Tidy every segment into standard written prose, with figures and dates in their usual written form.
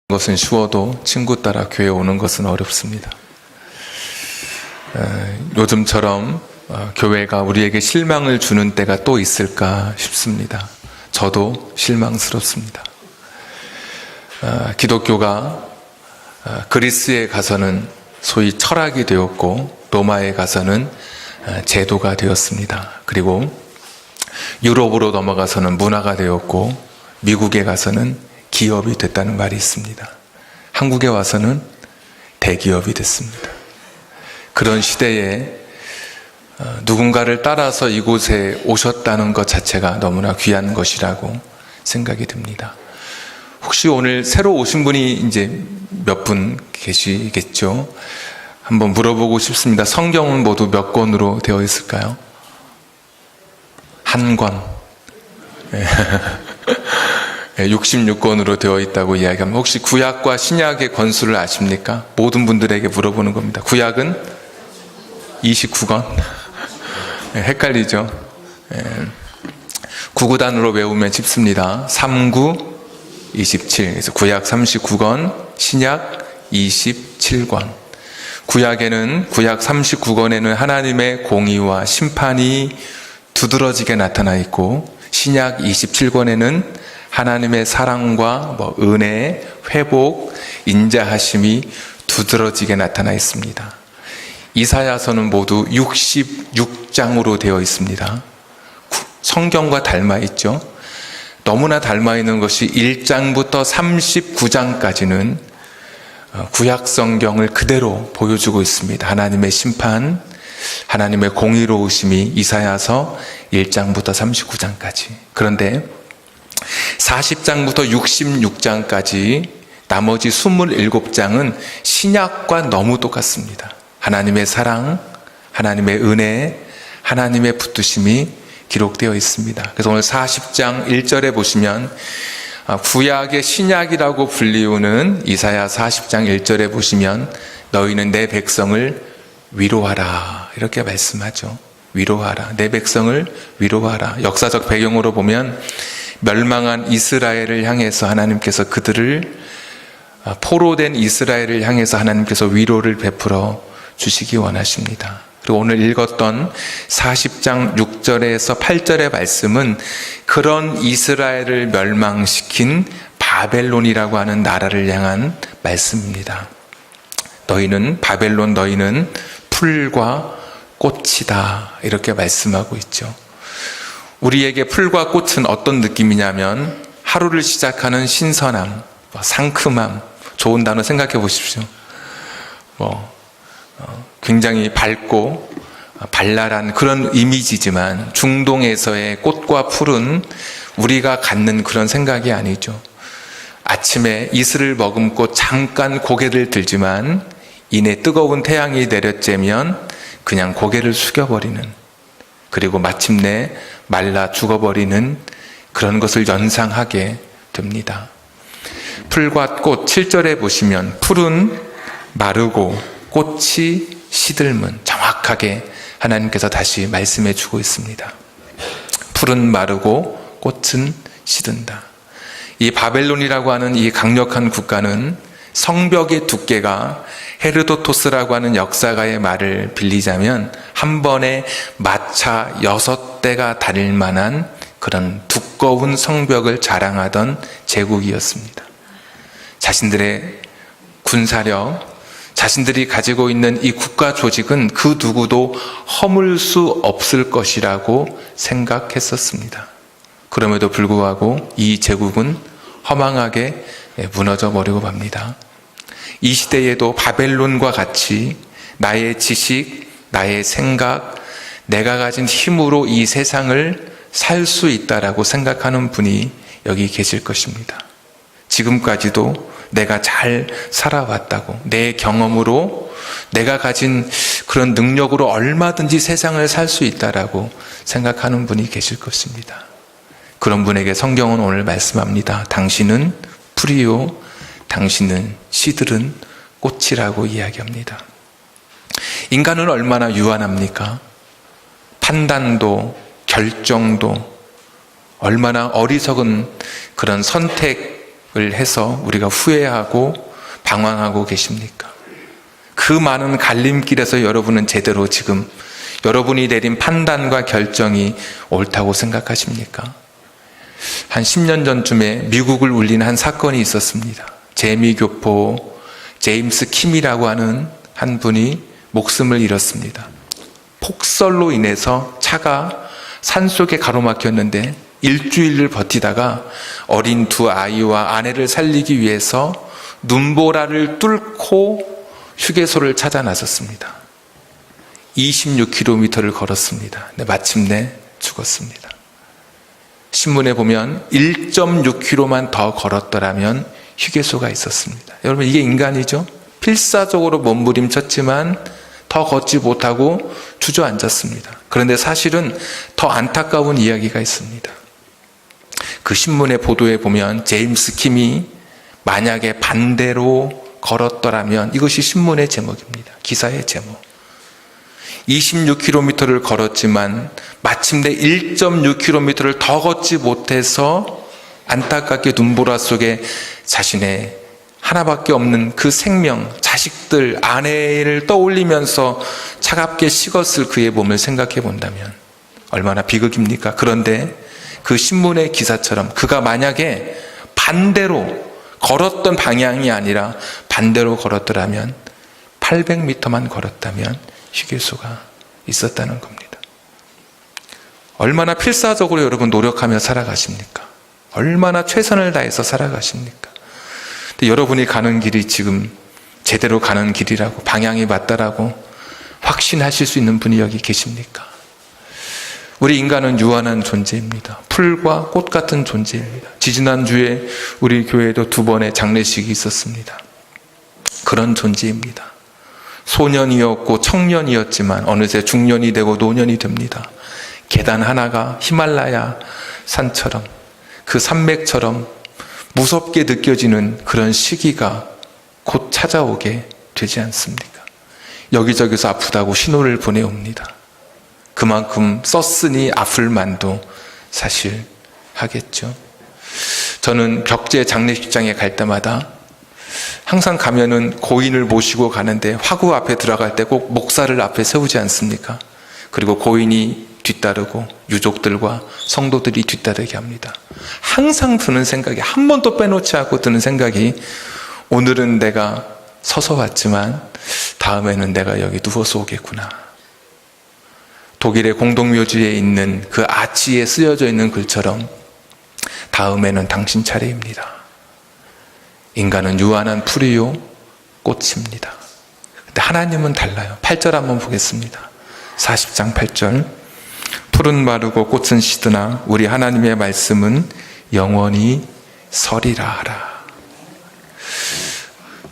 것은 쉬워도 친구 따라 교회 오는 것은 어렵습니다. 요즘처럼 교회가 우리에게 실망을 주는 때가 또 있을까 싶습니다. 저도 실망스럽습니다. 기독교가 그리스에 가서는 소위 철학이 되었고 로마에 가서는 제도가 되었습니다. 그리고 유럽으로 넘어가서는 문화가 되었고 미국에 가서는 기업이 됐다는 말이 있습니다. 한국에 와서는 대기업이 됐습니다. 그런 시대에 누군가를 따라서 이곳에 오셨다는 것 자체가 너무나 귀한 것이라고 생각이 듭니다. 혹시 오늘 새로 오신 분이 이제 몇 분 계시겠죠? 한번 물어보고 싶습니다. 성경은 모두 몇 권으로 되어 있을까요? 한 권. 66권으로 되어 있다고 이야기합니다. 혹시 구약과 신약의 권수를 아십니까? 모든 분들에게 물어보는 겁니다. 구약은 29권? 헷갈리죠? 9구단으로 외우면 쉽습니다. 39, 27. 그래서 구약 39권, 신약 27권. 구약에는, 구약 39권에는 하나님의 공의와 심판이 두드러지게 나타나 있고, 신약 27권에는 하나님의 사랑과 은혜, 회복, 인자하심이 두드러지게 나타나 있습니다. 이사야서는 모두 66장으로 되어 있습니다. 성경과 닮아 있죠. 너무나 닮아 있는 것이 1장부터 39장까지는 구약 성경을 그대로 보여주고 있습니다. 하나님의 심판, 하나님의 공의로우심이 이사야서 1장부터 39장까지. 그런데 40장부터 66장까지 나머지 27장은 신약과 너무 똑같습니다. 하나님의 사랑, 하나님의 은혜, 하나님의 붙드심이 기록되어 있습니다. 그래서 오늘 40장 1절에 보시면 구약의 신약이라고 불리우는 이사야 40장 1절에 보시면 너희는 내 백성을 위로하라 이렇게 말씀하죠. 위로하라. 내 백성을 위로하라. 역사적 배경으로 보면 멸망한 이스라엘을 향해서 하나님께서 그들을 포로된 이스라엘을 향해서 하나님께서 위로를 베풀어 주시기 원하십니다. 그리고 오늘 읽었던 40장 6절에서 8절의 말씀은 그런 이스라엘을 멸망시킨 바벨론이라고 하는 나라를 향한 말씀입니다. 너희는 바벨론 너희는 풀과 꽃이다 이렇게 말씀하고 있죠. 우리에게 풀과 꽃은 어떤 느낌이냐면 하루를 시작하는 신선함, 상큼함, 좋은 단어 생각해 보십시오. 굉장히 밝고 발랄한 그런 이미지지만 중동에서의 꽃과 풀은 우리가 갖는 그런 생각이 아니죠. 아침에 이슬을 머금고 잠깐 고개를 들지만 이내 뜨거운 태양이 내려쬐면 그냥 고개를 숙여버리는, 그리고 마침내 말라 죽어버리는 그런 것을 연상하게 됩니다. 풀과 꽃 7절에 보시면 풀은 마르고 꽃이 시들면 정확하게 하나님께서 다시 말씀해 주고 있습니다. 풀은 마르고 꽃은 시든다. 이 바벨론이라고 하는 이 강력한 국가는 성벽의 두께가 헤르도토스라고 하는 역사가의 말을 빌리자면 한 번에 마차 6대가 다닐 만한 그런 두꺼운 성벽을 자랑하던 제국이었습니다. 자신들의 군사력, 자신들이 가지고 있는 이 국가 조직은 그 누구도 허물 수 없을 것이라고 생각했었습니다. 그럼에도 불구하고 이 제국은 허망하게 무너져 버리고 맙니다. 이 시대에도 바벨론과 같이 나의 지식, 나의 생각, 내가 가진 힘으로 이 세상을 살 수 있다라고 생각하는 분이 여기 계실 것입니다. 지금까지도 내가 잘 살아왔다고, 내 경험으로 내가 가진 그런 능력으로 얼마든지 세상을 살 수 있다라고 생각하는 분이 계실 것입니다. 그런 분에게 성경은 오늘 말씀합니다. 당신은 풀이요, 당신은 시들은 꽃이라고 이야기합니다. 인간은 얼마나 유한합니까? 판단도 결정도 얼마나 어리석은 그런 선택 해서 우리가 후회하고 방황하고 계십니까? 그 많은 갈림길에서 여러분은 제대로 지금 여러분이 내린 판단과 결정이 옳다고 생각하십니까? 한 10년 전쯤에 미국을 울린 한 사건이 있었습니다. 재미교포 제임스 킴이라고 하는 한 분이 목숨을 잃었습니다. 폭설로 인해서 차가 산속에 가로막혔는데 일주일을 버티다가 어린 두 아이와 아내를 살리기 위해서 눈보라를 뚫고 휴게소를 찾아 나섰습니다. 26km를 걸었습니다. 근데 마침내 죽었습니다. 신문에 보면 1.6km만 더 걸었더라면 휴게소가 있었습니다. 여러분, 이게 인간이죠? 필사적으로 몸부림쳤지만 더 걷지 못하고 주저앉았습니다. 그런데 사실은 더 안타까운 이야기가 있습니다. 그 신문의 보도에 보면 제임스 킴이 만약에 반대로 걸었더라면, 이것이 신문의 제목입니다. 기사의 제목. 26km를 걸었지만 마침내 1.6km를 더 걷지 못해서 안타깝게 눈보라 속에 자신의 하나밖에 없는 그 생명, 자식들, 아내를 떠올리면서 차갑게 식었을 그의 몸을 생각해 본다면 얼마나 비극입니까? 그런데 그 신문의 기사처럼 그가 만약에 반대로 걸었던 방향이 아니라 반대로 걸었더라면 800m만 걸었다면 휴게소가 있었다는 겁니다. 얼마나 필사적으로 여러분 노력하며 살아가십니까? 얼마나 최선을 다해서 살아가십니까? 근데 여러분이 가는 길이 지금 제대로 가는 길이라고, 방향이 맞다라고 확신하실 수 있는 분이 여기 계십니까? 우리 인간은 유한한 존재입니다. 풀과 꽃 같은 존재입니다. 지지난주에 우리 교회에도 2번의 장례식이 있었습니다. 그런 존재입니다. 소년이었고 청년이었지만 어느새 중년이 되고 노년이 됩니다. 계단 하나가 히말라야 산처럼, 그 산맥처럼 무섭게 느껴지는 그런 시기가 곧 찾아오게 되지 않습니까? 여기저기서 아프다고 신호를 보내옵니다. 그만큼 썼으니 아플 만도 사실 하겠죠. 저는 벽제 장례식장에 갈 때마다 항상 가면은 고인을 모시고 가는데 화구 앞에 들어갈 때 꼭 목사를 앞에 세우지 않습니까? 그리고 고인이 뒤따르고 유족들과 성도들이 뒤따르게 합니다. 항상 드는 생각이, 한 번도 빼놓지 않고 드는 생각이, 오늘은 내가 서서 왔지만 다음에는 내가 여기 누워서 오겠구나. 독일의 공동묘지에 있는 그 아치에 쓰여져 있는 글처럼 다음에는 당신 차례입니다. 인간은 유한한 풀이요 꽃입니다. 근데 하나님은 달라요. 8절 한번 보겠습니다. 40장 8절. 풀은 마르고 꽃은 시드나 우리 하나님의 말씀은 영원히 서리라 하라.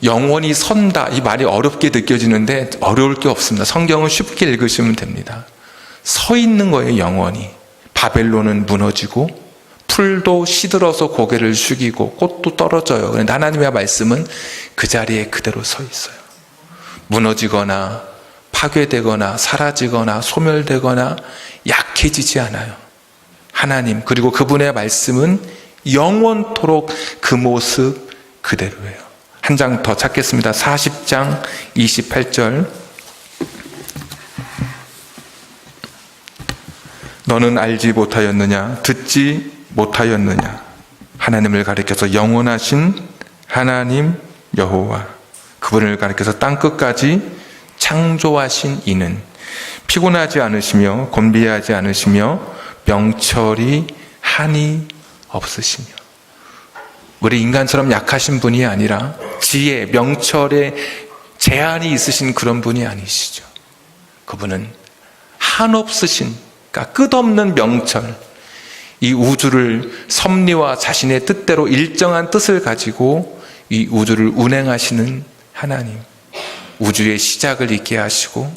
영원히 선다, 이 말이 어렵게 느껴지는데 어려울 게 없습니다. 성경은 쉽게 읽으시면 됩니다. 서 있는 거예요. 영원히. 바벨론은 무너지고 풀도 시들어서 고개를 숙이고 꽃도 떨어져요. 그런데 하나님의 말씀은 그 자리에 그대로 서 있어요. 무너지거나 파괴되거나 사라지거나 소멸되거나 약해지지 않아요. 하나님, 그리고 그분의 말씀은 영원토록 그 모습 그대로예요. 한 장 더 찾겠습니다. 40장 28절. 너는 알지 못하였느냐? 듣지 못하였느냐? 하나님을 가리켜서 영원하신 하나님 여호와, 그분을 가리켜서 땅끝까지 창조하신 이는 피곤하지 않으시며 곤비하지 않으시며 명철이 한이 없으시며. 우리 인간처럼 약하신 분이 아니라 지혜, 명철에 제한이 있으신 그런 분이 아니시죠. 그분은 한없으신, 그러니까 끝없는 명철, 이 우주를 섭리와 자신의 뜻대로 일정한 뜻을 가지고 이 우주를 운행하시는 하나님, 우주의 시작을 있게 하시고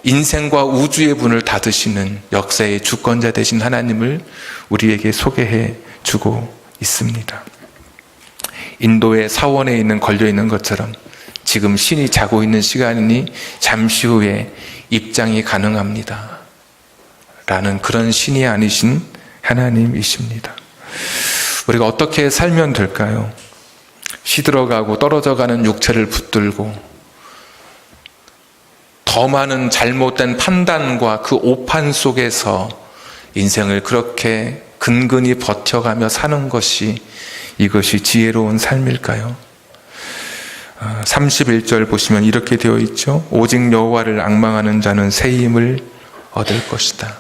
인생과 우주의 문을 닫으시는 역사의 주권자 되신 하나님을 우리에게 소개해 주고 있습니다. 인도의 사원에 있는 걸려 있는 것처럼 지금 신이 자고 있는 시간이니 잠시 후에 입장이 가능합니다 라는 그런 신이 아니신 하나님이십니다. 우리가 어떻게 살면 될까요? 시들어가고 떨어져가는 육체를 붙들고 더 많은 잘못된 판단과 그 오판 속에서 인생을 그렇게 근근히 버텨가며 사는 것이 이것이 지혜로운 삶일까요? 31절 보시면 이렇게 되어 있죠. 오직 여호와를 앙망하는 자는 새 힘을 얻을 것이다.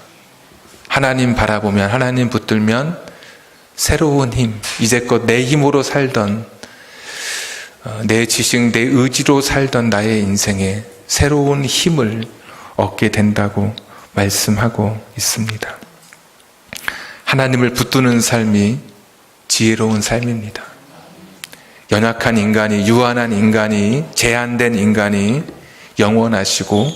하나님 바라보면, 하나님 붙들면 새로운 힘, 이제껏 내 힘으로 살던, 내 지식, 내 의지로 살던 나의 인생에 새로운 힘을 얻게 된다고 말씀하고 있습니다. 하나님을 붙드는 삶이 지혜로운 삶입니다. 연약한 인간이, 유한한 인간이, 제한된 인간이 영원하시고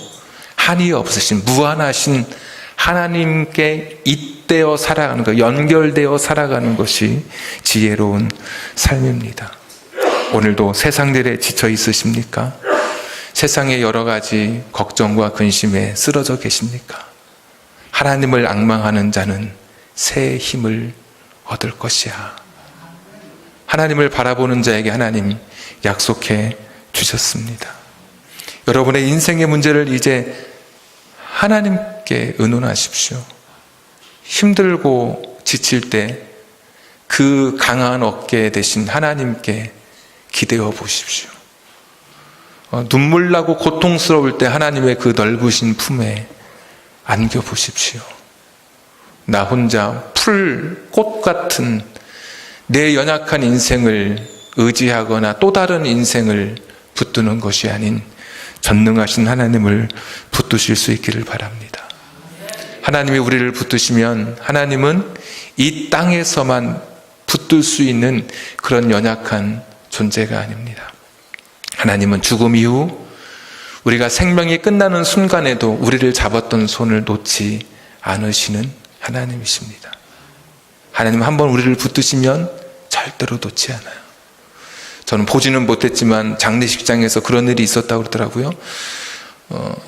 한이 없으신 무한하신 하나님께 잇대어 살아가는 것, 연결되어 살아가는 것이 지혜로운 삶입니다. 오늘도 세상들에 지쳐 있으십니까? 세상의 여러 가지 걱정과 근심에 쓰러져 계십니까? 하나님을 앙망하는 자는 새 힘을 얻을 것이야. 하나님을 바라보는 자에게 하나님 약속해 주셨습니다. 여러분의 인생의 문제를 이제 하나님께 의논하십시오. 힘들고 지칠 때 그 강한 어깨 대신 하나님께 기대어 보십시오. 눈물 나고 고통스러울 때 하나님의 그 넓으신 품에 안겨 보십시오. 나 혼자 풀, 꽃 같은 내 연약한 인생을 의지하거나 또 다른 인생을 붙드는 것이 아닌 전능하신 하나님을 붙드실 수 있기를 바랍니다. 하나님이 우리를 붙드시면 하나님은 이 땅에서만 붙들 수 있는 그런 연약한 존재가 아닙니다. 하나님은 죽음 이후 우리가 생명이 끝나는 순간에도 우리를 잡았던 손을 놓지 않으시는 하나님이십니다. 하나님 한번 우리를 붙드시면 절대로 놓지 않아요. 저는 보지는 못했지만 장례식장에서 그런 일이 있었다고 그러더라고요.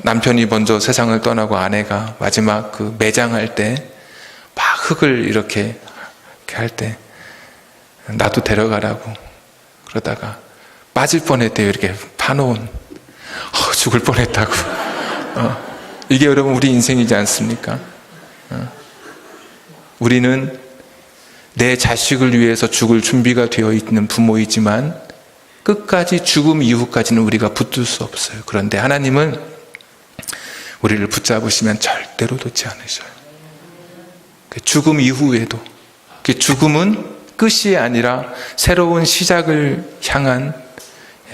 남편이 먼저 세상을 떠나고 아내가 마지막 그 매장할 때 막 흙을 이렇게 할 때 나도 데려가라고 그러다가 빠질 뻔했대요. 이렇게 파놓은 죽을 뻔했다고. 이게 여러분 우리 인생이지 않습니까? 우리는 내 자식을 위해서 죽을 준비가 되어 있는 부모이지만 끝까지 죽음 이후까지는 우리가 붙들 수 없어요. 그런데 하나님은 우리를 붙잡으시면 절대로 놓지 않으셔요. 죽음 이후에도 죽음은 끝이 아니라 새로운 시작을 향한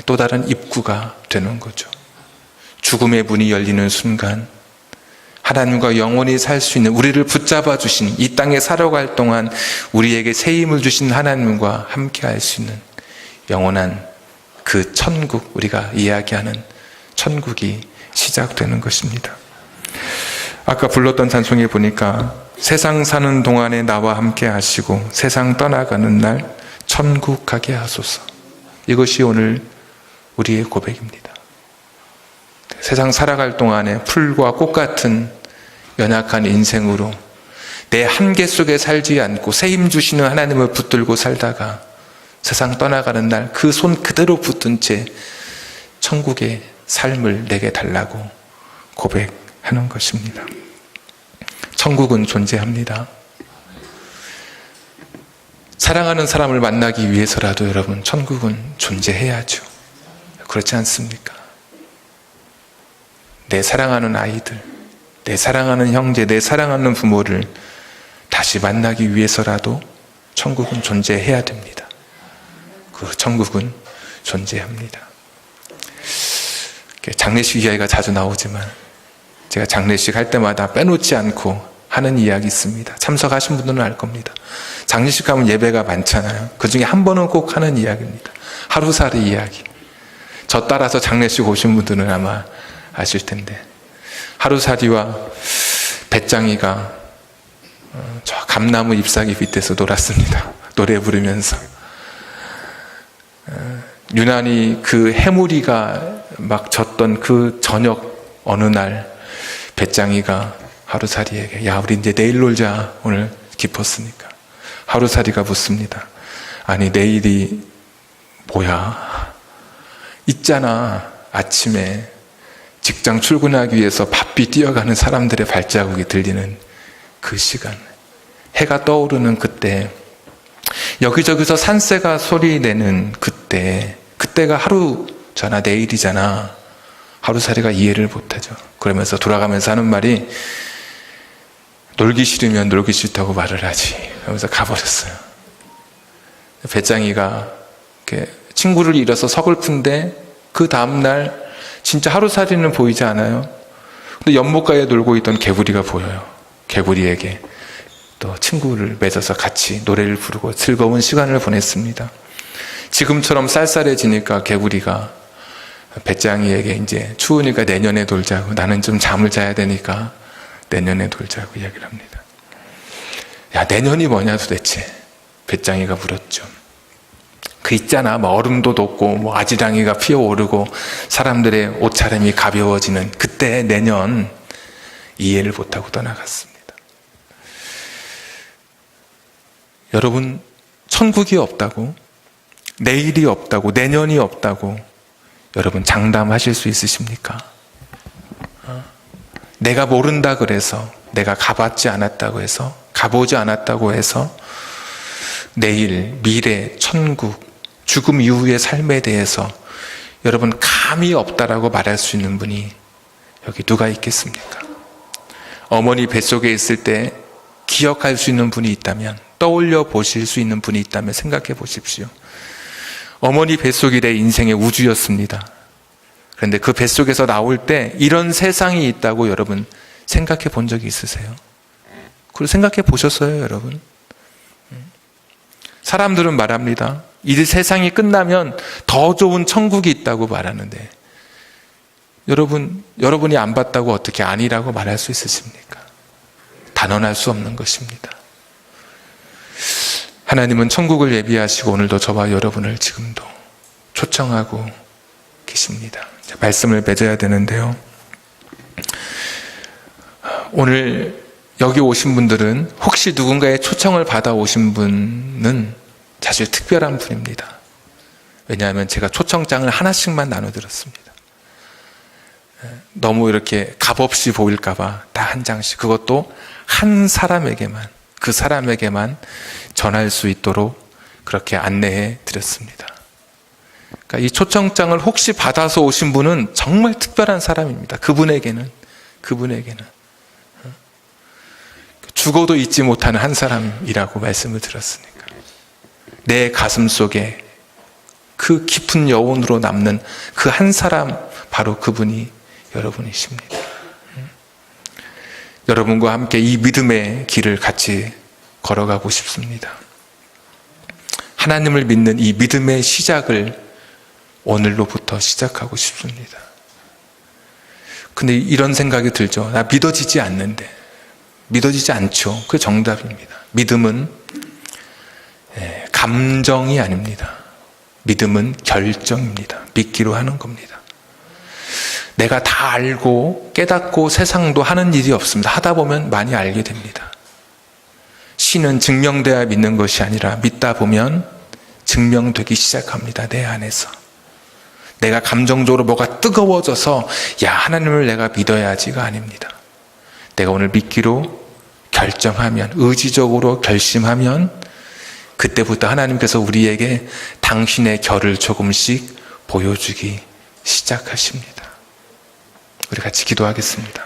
또 다른 입구가 되는 거죠. 죽음의 문이 열리는 순간 하나님과 영원히 살 수 있는, 우리를 붙잡아 주신, 이 땅에 살아갈 동안 우리에게 새 힘을 주신 하나님과 함께 할 수 있는 영원한 그 천국, 우리가 이야기하는 천국이 시작되는 것입니다. 아까 불렀던 찬송에 보니까 세상 사는 동안에 나와 함께 하시고 세상 떠나가는 날 천국 가게 하소서. 이것이 오늘 우리의 고백입니다. 세상 살아갈 동안에 풀과 꽃 같은 연약한 인생으로 내 한계 속에 살지 않고 새 힘 주시는 하나님을 붙들고 살다가 세상 떠나가는 날 그 손 그대로 붙든 채 천국의 삶을 내게 달라고 고백하는 것입니다. 천국은 존재합니다. 사랑하는 사람을 만나기 위해서라도 여러분 천국은 존재해야죠. 그렇지 않습니까? 내 사랑하는 아이들, 내 사랑하는 형제, 내 사랑하는 부모를 다시 만나기 위해서라도 천국은 존재해야 됩니다. 그 천국은 존재합니다. 장례식 이야기가 자주 나오지만 제가 장례식 할 때마다 빼놓지 않고 하는 이야기 있습니다. 참석하신 분들은 알 겁니다. 장례식 가면 예배가 많잖아요. 그 중에 한 번은 꼭 하는 이야기입니다. 하루살이 이야기. 저 따라서 장례식 오신 분들은 아마 아실 텐데, 하루살이와 배짱이가 저 감나무 잎사귀 밑에서 놀았습니다. 노래 부르면서. 유난히 그 해무리가 막 졌던 그 저녁 어느 날 배짱이가 하루살이에게 야 우리 이제 내일 놀자 오늘 깊었으니까. 하루살이가 묻습니다. 아니 내일이 뭐야? 있잖아. 아침에 직장 출근하기 위해서 바삐 뛰어가는 사람들의 발자국이 들리는 그 시간, 해가 떠오르는 그때, 여기저기서 산새가 소리 내는 그때가 하루잖아, 내일이잖아. 하루살이가 이해를 못하죠. 그러면서 돌아가면서 하는 말이, 놀기 싫으면 놀기 싫다고 말을 하지. 그러면서 가버렸어요. 배짱이가 친구를 잃어서 서글픈데 그 다음날 진짜 하루살이는 보이지 않아요. 근데 연못가에 놀고 있던 개구리가 보여요. 개구리에게 또 친구를 맺어서 같이 노래를 부르고 즐거운 시간을 보냈습니다. 지금처럼 쌀쌀해지니까 개구리가 배짱이에게 이제 추우니까 내년에 놀자고, 나는 좀 잠을 자야 되니까 내년에 놀자고 이야기를 합니다. 야, 내년이 뭐냐 도대체? 배짱이가 물었죠. 그 있잖아, 뭐 얼음도 녹고 뭐 아지랑이가 피어오르고 사람들의 옷차림이 가벼워지는 그때 내년, 이해를 못하고 떠나갔습니다. 여러분, 천국이 없다고, 내일이 없다고, 내년이 없다고 여러분 장담하실 수 있으십니까? 내가 모른다 그래서, 내가 가보지 않았다고 해서 내일, 미래, 천국, 죽음 이후의 삶에 대해서 여러분 감이 없다라고 말할 수 있는 분이 여기 누가 있겠습니까? 어머니 뱃속에 있을 때 기억할 수 있는 분이 있다면, 떠올려 보실 수 있는 분이 있다면 생각해 보십시오. 어머니 뱃속이 내 인생의 우주였습니다. 그런데 그 뱃속에서 나올 때 이런 세상이 있다고 여러분 생각해 본 적이 있으세요? 그걸 생각해 보셨어요, 여러분? 사람들은 말합니다. 이 세상이 끝나면 더 좋은 천국이 있다고 말하는데, 여러분이 안 봤다고 어떻게 아니라고 말할 수 있으십니까? 단언할 수 없는 것입니다. 하나님은 천국을 예비하시고 오늘도 저와 여러분을 지금도 초청하고 계십니다. 말씀을 맺어야 되는데요. 오늘 여기 오신 분들은 혹시 누군가의 초청을 받아 오신 분은 사실 특별한 분입니다. 왜냐하면 제가 초청장을 하나씩만 나눠드렸습니다. 너무 이렇게 값없이 보일까봐 다 한 장씩, 그것도 한 사람에게만, 그 사람에게만 전할 수 있도록 그렇게 안내해 드렸습니다. 그러니까 이 초청장을 혹시 받아서 오신 분은 정말 특별한 사람입니다. 그분에게는 죽어도 잊지 못하는 한 사람이라고 말씀을 드렸으니까, 내 가슴 속에 그 깊은 여운으로 남는 그 한 사람, 바로 그분이 여러분이십니다. 여러분과 함께 이 믿음의 길을 같이 걸어가고 싶습니다. 하나님을 믿는 이 믿음의 시작을 오늘로부터 시작하고 싶습니다. 근데 이런 생각이 들죠. 나 믿어지지 않는데. 믿어지지 않죠. 그게 정답입니다. 믿음은 감정이 아닙니다. 믿음은 결정입니다. 믿기로 하는 겁니다. 내가 다 알고 깨닫고 세상도 하는 일이 없습니다. 하다 보면 많이 알게 됩니다. 신은 증명돼야 믿는 것이 아니라 믿다 보면 증명되기 시작합니다. 내 안에서. 내가 감정적으로 뭐가 뜨거워져서 야, 하나님을 내가 믿어야지가 아닙니다. 내가 오늘 믿기로 결정하면, 의지적으로 결심하면 그때부터 하나님께서 우리에게 당신의 결을 조금씩 보여주기 시작하십니다. 우리 같이 기도하겠습니다.